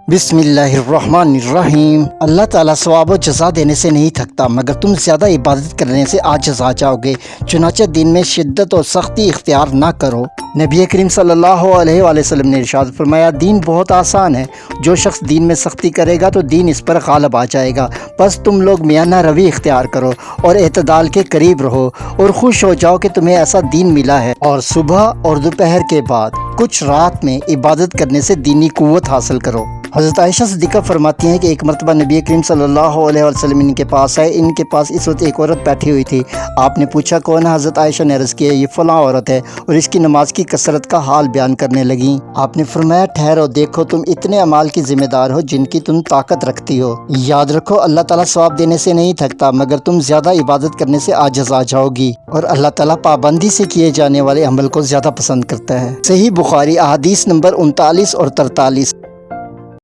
बिस्मिल्लाहिर्रहमानिर्रहीम। अल्लाह ताला सवाब व जज़ा देने से नहीं थकता, मगर तुम ज़्यादा इबादत करने से आजिज़ आ जाओगे। चुनाचे दिन में शिद्दत और सख्ती इख्तियार ना करो। नबी करीम सल्लल्लाहु अलैहि वसल्लम ने इरशाद फरमाया, दीन बहुत आसान है। जो शख्स दीन में सख्ती करेगा तो दीन इस पर गालिब आ जाएगा। बस तुम लोग मियाना रवि इख्तियार करो और एतदाल के करीब रहो और खुश हो जाओ कि तुम्हें ऐसा दीन मिला है। और सुबह और दोपहर के बाद कुछ रात में इबादत करने से दीनी कुव्वत हासिल करो। हज़रत आयशा सिद्दीक़ा फरमाती हैं कि एक मरतबा नबी करीम सल्लल्लाहु अलैहि वसल्लम इनके पास आए। इनके पास इस वक्त एक औरत बैठी हुई थी। आपने पूछा, कौन है? हज़रत आयशा ने अर्ज़ किया, ये फ़लाँ औरत है और इसकी नमाज की कसरत का हाल बयान करने लगी। आपने फरमाया, ठहरो, देखो तुम इतने अमाल की ज़िम्मेदार हो जिनकी तुम ताकत रखती हो। याद रखो, अल्लाह ताला सवाब देने से नहीं थकता, मगर तुम ज़्यादा इबादत करने से आजिज़ आ जाओगी। और अल्लाह ताला पाबंदी से किए जाने वाले अमल को ज़्यादा पसंद करता है। सही बुखारी अहादीस नंबर 39 और 43।